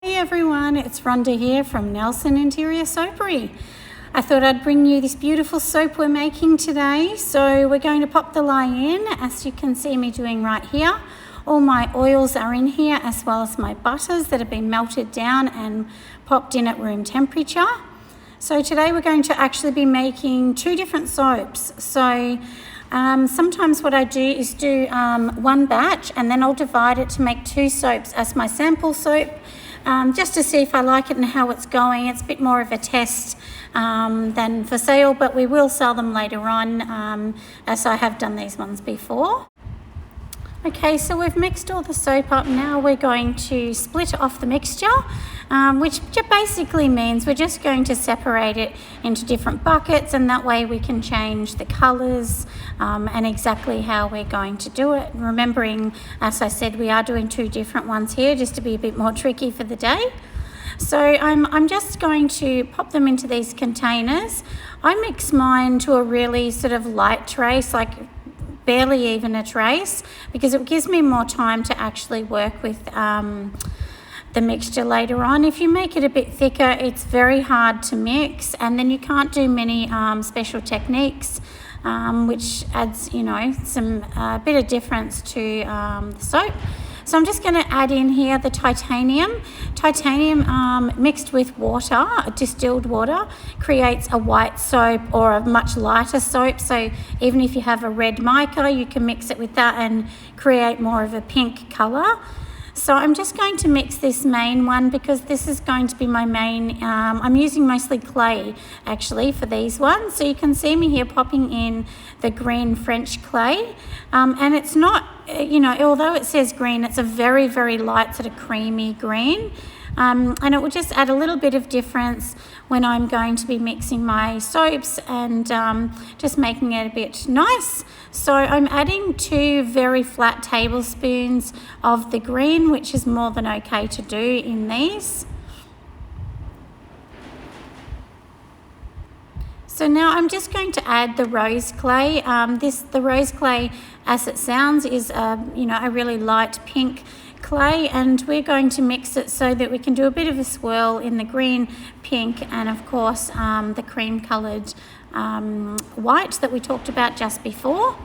Hey everyone, it's Rhonda here from Nelson Interior Soapery. I thought I'd bring you this beautiful soap we're making today. So we're going to pop the lye in, as you can see me doing right here. All my oils are in here, as well as my butters that have been melted down and popped in at room temperature. So today we're going to actually be making two different soaps. So sometimes what I do is do one batch and then I'll divide it to make two soaps as my sample soap. Just to see if I like it and how it's going. It's a bit more of a test than for sale, but we will sell them later on as I have done these ones before. Okay, so we've mixed all the soap up. Now we're going to split off the mixture, which basically means we're just going to separate it into different buckets, and that way we can change the colours and exactly how we're going to do it. Remembering, as I said, we are doing two different ones here just to be a bit more tricky for the day. So I'm just going to pop them into these containers. I mix mine to a really sort of light trace, like barely even a trace, because it gives me more time to actually work with the mixture later on. If you make it a bit thicker, it's very hard to mix, and then you can't do many special techniques, which adds, you know, some bit of difference to the soap. So I'm just going to add in here the titanium. Titanium mixed with water, distilled water, creates a white soap or a much lighter soap. So even if you have a red mica, you can mix it with that and create more of a pink colour. So I'm just going to mix this main one because this is going to be my main. I'm using mostly clay actually for these ones. So you can see me here popping in the green French clay. And it's not, you know, although it says green, it's a very, very light sort of creamy green. And it will just add a little bit of difference when I'm going to be mixing my soaps and just making it a bit nice. So I'm adding 2 very flat tablespoons of the green, which is more than okay to do in these. So now I'm just going to add the rose clay. The rose clay, as it sounds, is you know, a really light pink clay, and we're going to mix it so that we can do a bit of a swirl in the green, pink, and of course the cream coloured white that we talked about just before.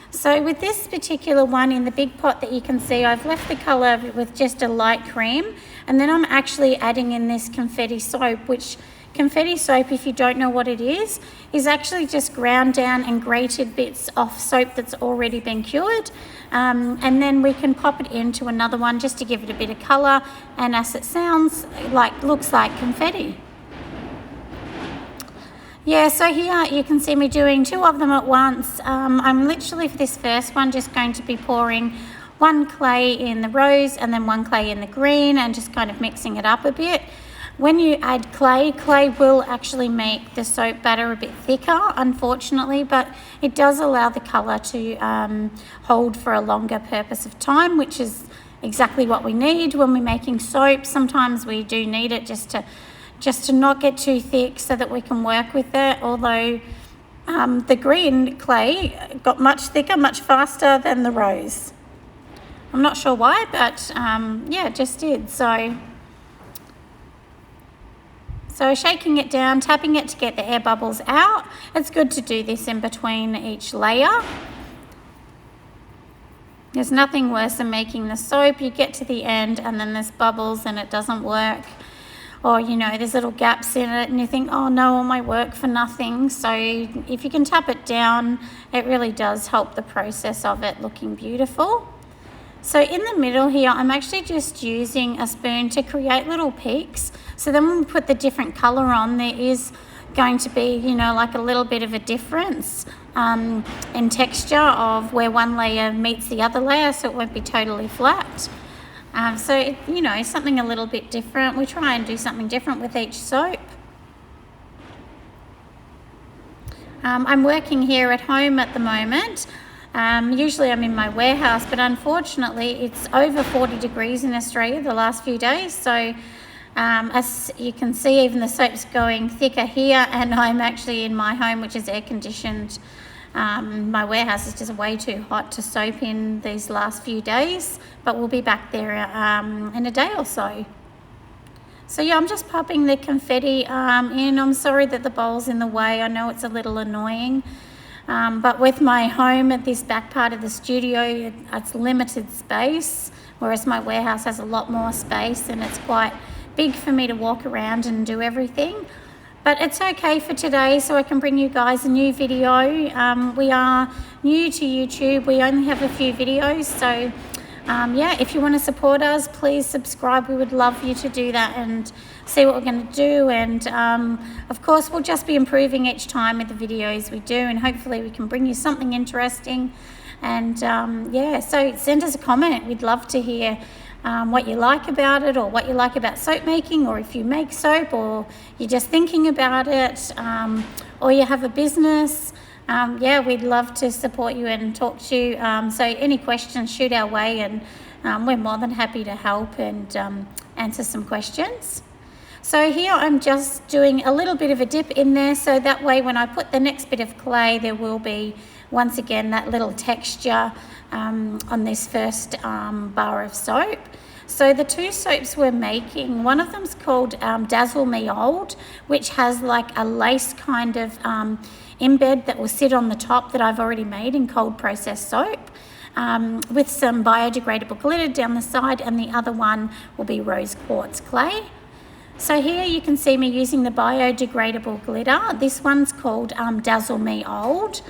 So with this particular one in the big pot that you can see, I've left the colour with just a light cream, and then I'm actually adding in this confetti soap, which confetti soap, if you don't know what it is actually just ground down and grated bits of soap that's already been cured. And then we can pop it into another one just to give it a bit of colour, and as it sounds, looks like confetti. Yeah, so here you can see me doing 2 of them at once. I'm literally, for this first one, just going to be pouring 1 clay in the rose and then 1 clay in the green, and just kind of mixing it up a bit. When you add clay will actually make the soap batter a bit thicker, unfortunately, but it does allow the colour to hold for a longer purpose of time, which is exactly what we need when we're making soap. Sometimes we do need it just to not get too thick so that we can work with it, although the green clay got much thicker, much faster than the rose. I'm not sure why, but yeah, it just did. So shaking it down, tapping it to get the air bubbles out. It's good to do this in between each layer. There's nothing worse than making the soap. You get to the end and then there's bubbles and it doesn't work. Or, you know, there's little gaps in it and you think, oh no, all my work for nothing. So if you can tap it down, it really does help the process of it looking beautiful. So in the middle here, I'm actually just using a spoon to create little peaks. So then when we put the different colour on, there is going to be, you know, like a little bit of a difference in texture of where one layer meets the other layer, so it won't be totally flat. So, you know, something a little bit different. We try and do something different with each soap. I'm working here at home at the moment. Usually I'm in my warehouse, but unfortunately it's over 40 degrees in Australia the last few days. So as you can see, even the soap's going thicker here, and I'm actually in my home, which is air conditioned. My warehouse is just way too hot to soap in these last few days, but we'll be back there in a day or so. So yeah, I'm just popping the confetti in. I'm sorry that the bowl's in the way. I know it's a little annoying, but with my home at this back part of the studio, it's limited space, whereas my warehouse has a lot more space and it's quite big for me to walk around and do everything. But it's okay for today, so I can bring you guys a new video. We are new to YouTube. We only have a few videos, so yeah, if you want to support us, please subscribe. We would love you to do that and see what we're going to do. And of course, we'll just be improving each time with the videos we do, and hopefully we can bring you something interesting. And yeah, so send us a comment. We'd love to hear what you like about it, or what you like about soap making, or if you make soap, or you're just thinking about it, or you have a business. Yeah, we'd love to support you and talk to you. So any questions, shoot our way, and we're more than happy to help and answer some questions. So here I'm just doing a little bit of a dip in there, so that way when I put the next bit of clay, there will be once again that little texture on this first bar of soap. So the two soaps we're making, one of them's called Dazzle Me Old, which has like a lace kind of embed that will sit on the top that I've already made in cold processed soap, with some biodegradable glitter down the side, and the other one will be rose quartz clay. So here you can see me using the biodegradable glitter. This one's called Dazzle Me Old,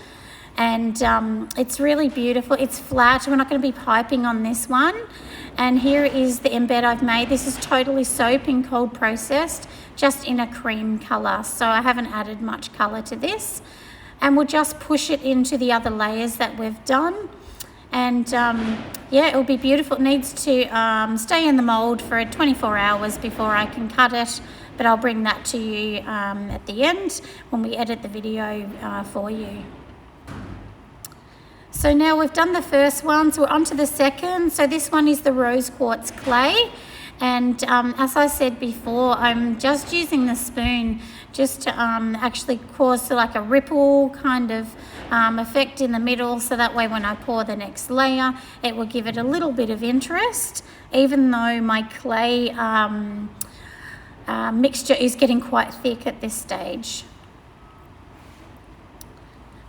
and it's really beautiful. It's flat. We're not going to be piping on this one. And here is the embed I've made. This is totally soap in cold processed, just in a cream colour, so I haven't added much colour to this. And we'll just push it into the other layers that we've done. And yeah, it'll be beautiful. It needs to stay in the mould for 24 hours before I can cut it, but I'll bring that to you at the end when we edit the video for you. So now we've done the first one, so we're on to the second. So this one is the rose quartz clay. And as I said before, I'm just using the spoon just to actually cause like a ripple kind of effect in the middle, so that way when I pour the next layer, it will give it a little bit of interest, even though my clay mixture is getting quite thick at this stage.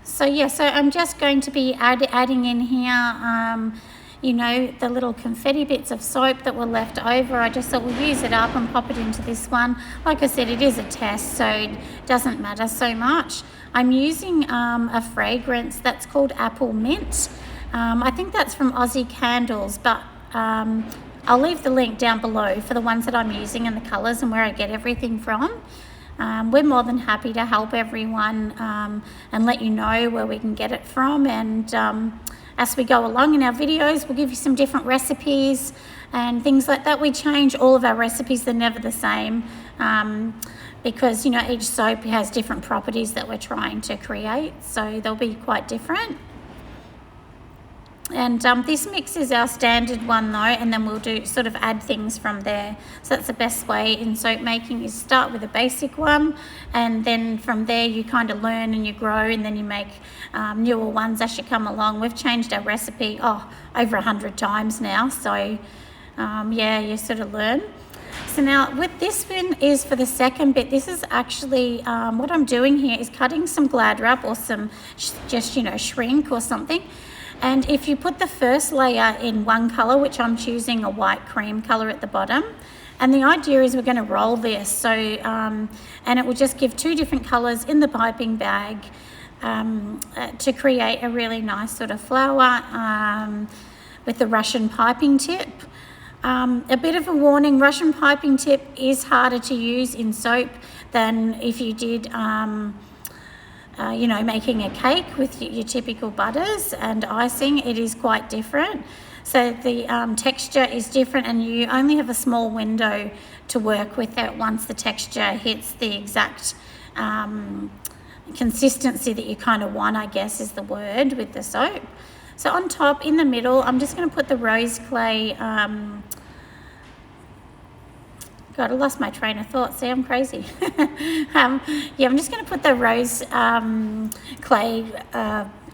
So yeah, so I'm just going to be adding in here, you know, the little confetti bits of soap that were left over. I just thought we'll use it up and pop it into this one. Like I said, it is a test, so it doesn't matter so much. I'm using a fragrance that's called Apple Mint. I think that's from Aussie Candles, but I'll leave the link down below for the ones that I'm using and the colours and where I get everything from. We're more than happy to help everyone and let you know where we can get it from. And as we go along in our videos, we'll give you some different recipes and things like that. We change all of our recipes, they're never the same, because, you know, each soap has different properties that we're trying to create, so they'll be quite different. And this mix is our standard one though, and then we'll do sort of add things from there. So that's the best way in soap making, is start with a basic one, and then from there you kind of learn and you grow, and then you make newer ones as you come along. We've changed our recipe over 100 times now, so yeah, you sort of learn. So now with this one is for the second bit. This is actually what I'm doing here is cutting some Glad wrap or some just, you know, shrink or something. And if you put the first layer in one colour, which I'm choosing a white cream colour at the bottom, and the idea is we're going to roll this, so and it will just give two different colours in the piping bag to create a really nice sort of flower with the Russian piping tip. A bit of a warning, Russian piping tip is harder to use in soap than if you did you know, making a cake with your typical butters and icing. It is quite different. So the texture is different, and you only have a small window to work with it once the texture hits the exact consistency that you kind of want, I guess is the word, with the soap. So on top, in the middle, I'm just going to put the rose clay. God, I lost my train of thought. See, I'm crazy. Yeah, I'm just going to put the rose clay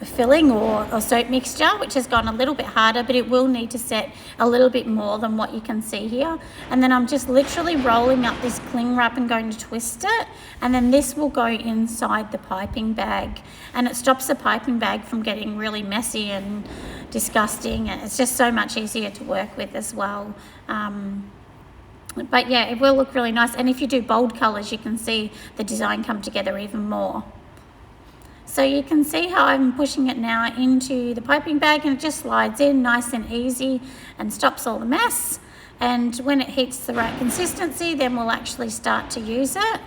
filling or soap mixture, which has gone a little bit harder, but it will need to set a little bit more than what you can see here. And then I'm just literally rolling up this cling wrap and going to twist it, and then this will go inside the piping bag, and it stops the piping bag from getting really messy and disgusting, and it's just so much easier to work with as well. But yeah, it will look really nice, and if you do bold colors you can see the design come together even more. So you can see how I'm pushing it now into the piping bag, and it just slides in nice and easy and stops all the mess. And when it heats the right consistency, then we'll actually start to use it.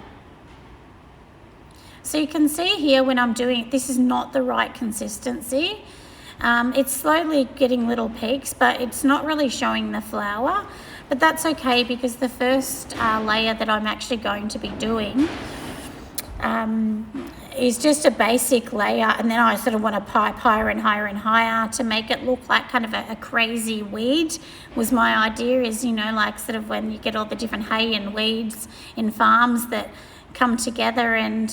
So you can see here when I'm doing it, this is not the right consistency. It's slowly getting little peaks, but it's not really showing the flour. But that's okay, because the first layer that I'm actually going to be doing is just a basic layer, and then I sort of want to pipe higher and higher and higher to make it look like kind of a crazy weed. Was my idea, is, you know, like sort of when you get all the different hay and weeds in farms that come together and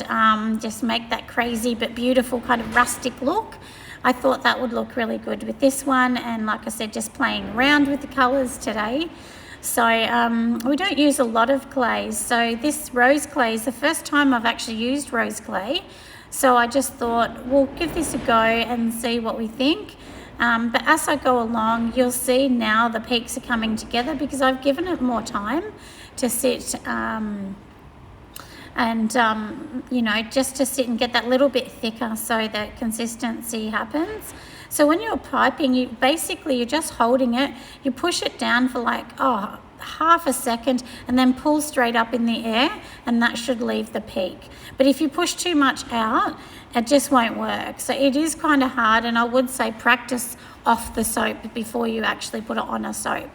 just make that crazy but beautiful kind of rustic look. I thought that would look really good with this one, and like I said, just playing around with the colours today. So we don't use a lot of clays. So this rose clay is the first time I've actually used rose clay. So I just thought we'll give this a go and see what we think. But as I go along, you'll see now the peaks are coming together because I've given it more time to sit you know, just to sit and get that little bit thicker so that consistency happens. So when you're piping, you're just holding it, you push it down for like half a second and then pull straight up in the air, and that should leave the peak. But if you push too much out, it just won't work. So it is kind of hard, and I would say practice off the soap before you actually put it on a soap.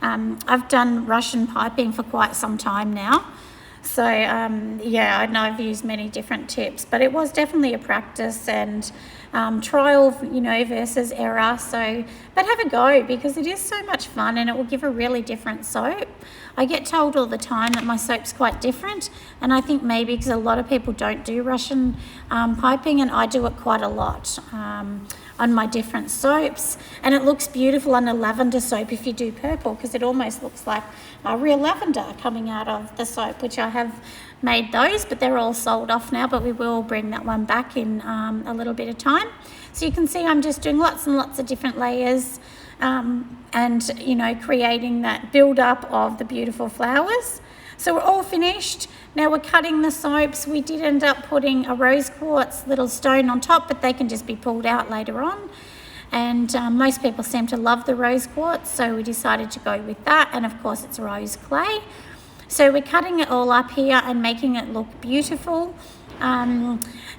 I've done Russian piping for quite some time now. So yeah, I know I've used many different tips, but it was definitely a practice and trial, you know, versus error. So, but have a go, because it is so much fun and it will give a really different soap. I get told all the time that my soap's quite different, and I think maybe because a lot of people don't do Russian piping, and I do it quite a lot on my different soaps, and it looks beautiful on a lavender soap if you do purple, because it almost looks like a real lavender coming out of the soap, which I have made those, but they're all sold off now, but we will bring that one back in a little bit of time. So you can see I'm just doing lots and lots of different layers and, you know, creating that build up of the beautiful flowers. So we're all finished. Now we're cutting the soaps. We did end up putting a rose quartz little stone on top, but they can just be pulled out later on. And most people seem to love the rose quartz, so we decided to go with that. And of course it's rose clay. So we're cutting it all up here and making it look beautiful.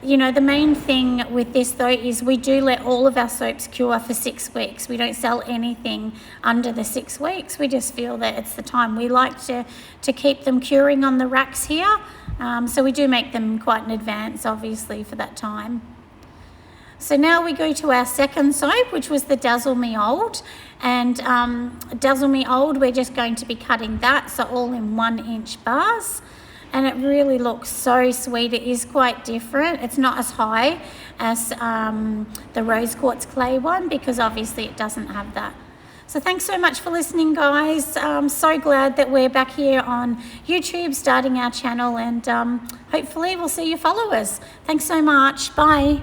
You know, the main thing with this though is we do let all of our soaps cure for 6 weeks. We don't sell anything under the 6 weeks. We just feel that it's the time we like to keep them curing on the racks here. So we do make them quite in advance, obviously, for that time. So now we go to our second soap, which was the Dazzle Me Old. And Dazzle Me Old, we're just going to be cutting that, so all in 1-inch bars. And it really looks so sweet. It is quite different. It's not as high as the rose quartz clay one, because obviously it doesn't have that. So thanks so much for listening, guys. I'm so glad that we're back here on YouTube starting our channel, and hopefully we'll see your followers. Thanks so much. Bye.